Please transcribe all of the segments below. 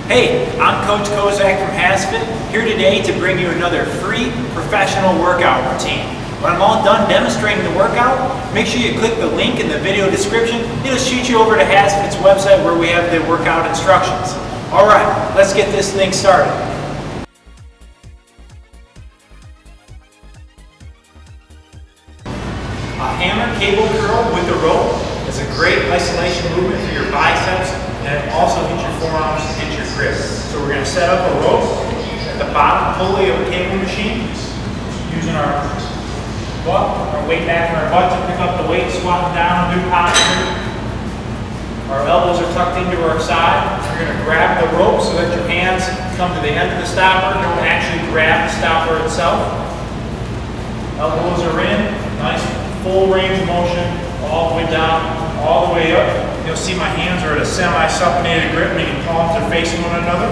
Hey, I'm Coach Kozak from HASfit, here today to bring you another free professional workout routine. When I'm all done demonstrating the workout, make sure you click the link in the video description. It'll shoot you over to HASfit's website where we have the workout instructions. Alright, let's get this thing started. A hammer cable curl with a rope is a great isolation movement for your biceps, and it also hits your forearms and hits your grip. So we're going to set up a rope at the bottom pulley of a cable machine, using our butt, our weight back in our butt to pick up the weight, squatting down, good posture. Our elbows are tucked into our side. We're going to grab the rope so that your hands come to the end of the stopper. Don't actually grab the stopper itself. Elbows are in, nice full range of motion, all the way down, all the way up. You'll see my hands are at a semi-supinated grip, meaning palms are facing one another.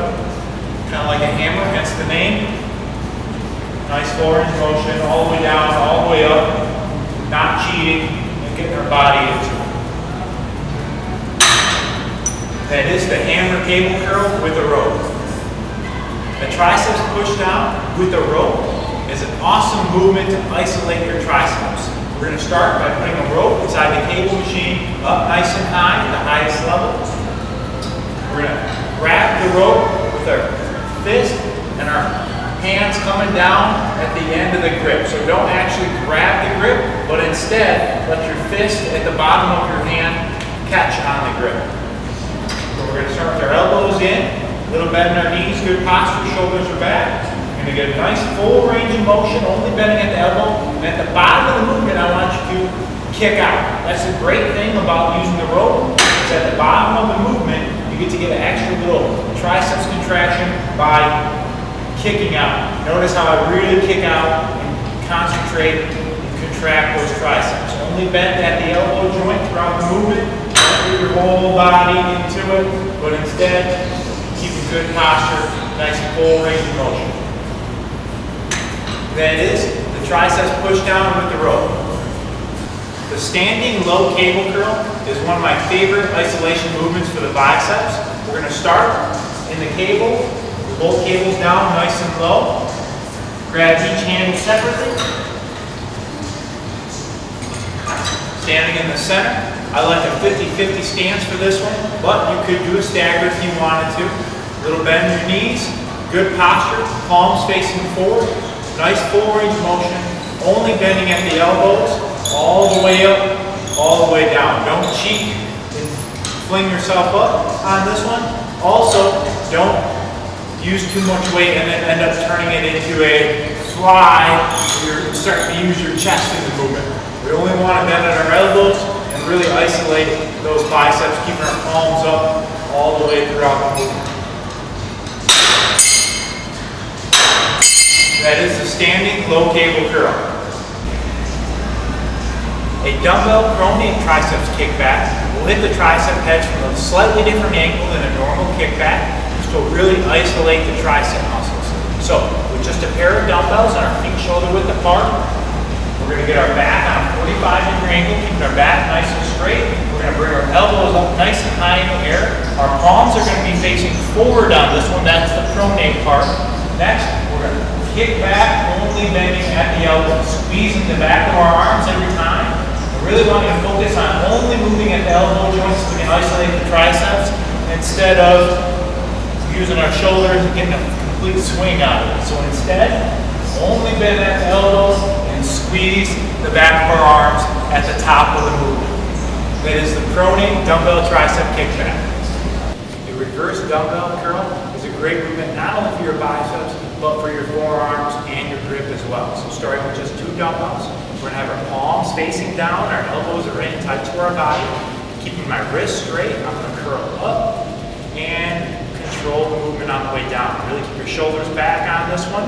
Kind of like a hammer, hence the name. Nice full range of motion, all the way down, all the way up. Not cheating, and getting our body into it. That is the hammer cable curl with a rope. The triceps push down with a rope is an awesome movement to isolate your triceps. We're going to start by putting a rope inside the cable machine up nice and high at the highest level. We're going to grab the rope with our fist and our hands coming down at the end of the grip. So don't actually grab the grip, but instead let your fist at the bottom of your hand catch on the grip. So we're going to start with our elbows in, a little bend in our knees, good posture, shoulders are back. You're going to get a nice full range of motion, only bending at the elbow. And at the bottom of the movement, I want you to kick out. That's the great thing about using the rope, is at the bottom of the movement, you get to get an extra little triceps contraction by kicking out. Notice how I really kick out and concentrate and contract those triceps. Only bend at the elbow joint throughout the movement. Don't get your whole body into it, but instead, keep a good posture, nice full range of motion. That is the triceps push down with the rope. The standing low cable curl is one of my favorite isolation movements for the biceps. We're going to start in the cable, both cables down nice and low. Grab each handle separately. Standing in the center. I like a 50-50 stance for this one, but you could do a stagger if you wanted to. Little bend in your knees, good posture, palms facing forward. Nice full range of motion, only bending at the elbows, all the way up, all the way down. Don't cheat and fling yourself up on this one. Also, don't use too much weight and then end up turning it into a fly where you're starting to use your chest in the movement. We only want to bend at our elbows and really isolate those biceps, keeping our palms up all the way throughout the movement. That is the standing low cable curl. A dumbbell pronate triceps kickback will hit the tricep heads from a slightly different angle than a normal kickback, which will really isolate the tricep muscles. So, with just a pair of dumbbells and our feet shoulder width apart, we're going to get our back on a 45-degree angle, keeping our back nice and straight. We're going to bring our elbows up nice and high in the air. Our palms are going to be facing forward on this one. That's the pronate part. Next, we're going to kick back, only bending at the elbow. Squeezing the back of our arms every time. We're really wanting to focus on only moving at the elbow joints so we can isolate the triceps instead of using our shoulders and getting a complete swing out of it. So instead, only bend at the elbows and squeeze the back of our arms at the top of the movement. That is the pronate dumbbell tricep kickback. The reverse dumbbell curl is a great movement not only for your biceps, but for your forearms and your grip as well. So starting with just 2 dumbbells, we're going to have our palms facing down, our elbows are in tight to our body. Keeping my wrists straight, I'm going to curl up and control the movement on the way down. Really keep your shoulders back on this one.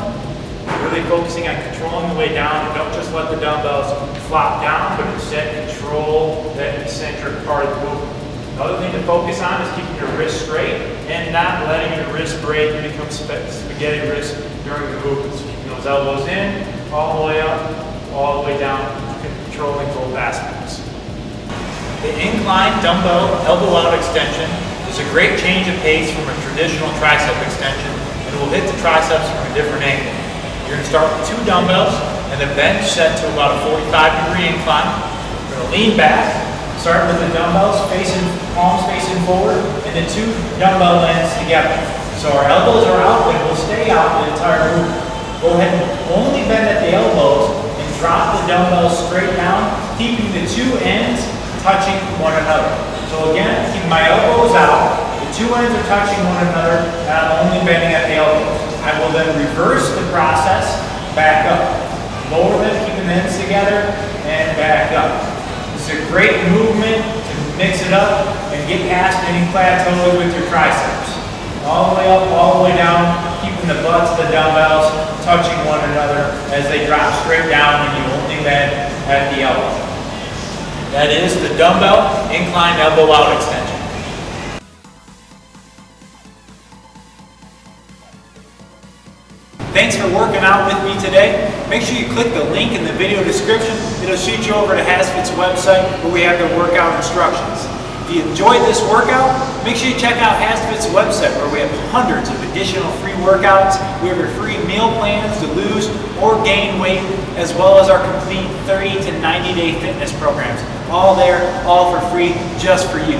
Really focusing on controlling the way down, and don't just let the dumbbells flop down, but instead control that eccentric part of the movement. Another thing to focus on is keeping your wrists straight and not letting your wrist break and become spaghetti wrists during the movements. Keeping those elbows in, all the way up, all the way down, controlling both aspects. The incline dumbbell elbow out extension is It's a great change of pace from a traditional tricep extension, and it will hit the triceps from a different angle. You're going to start with 2 dumbbells and the bench set to about a 45-degree incline. We're going to lean back, start with the dumbbells palms facing forward, and the 2 dumbbell ends together. So our elbows are out, and we'll stay out the entire movement. Go ahead and only bend at the elbows and drop the dumbbells straight down, keeping the 2 ends touching one another. So again, keep my elbows out, the 2 ends are touching one another, and I'm only bending at the elbows. I will then reverse the process, back up. Lower them, keeping the ends together, and back up. This is a great movement to mix it up and get past any plateaus with your triceps. All the way up, all the way down, keeping the butts of the dumbbells touching one another as they drop straight down and you only bend at the elbow. That is the dumbbell incline elbow out extension. Thanks for working out with me today. Make sure you click the link in the video description. It'll shoot you over to HASfit's website where we have the workout instructions. If you enjoyed this workout, make sure you check out HASfit's website where we have hundreds of additional free workouts. We have your free meal plans to lose or gain weight, as well as our complete 30 to 90-day fitness programs. All there, all for free, just for you.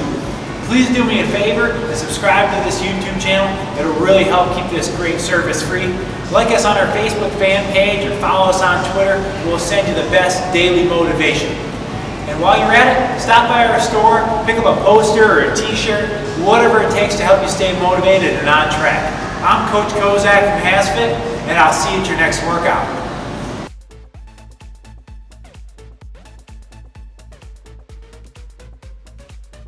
Please do me a favor and subscribe to this YouTube channel. It'll really help keep this great service free. Like us on our Facebook fan page or follow us on Twitter. We'll send you the best daily motivation. And while you're at it, stop by our store, pick up a poster or a t-shirt, whatever it takes to help you stay motivated and on track. I'm Coach Kozak from HASfit, and I'll see you at your next workout.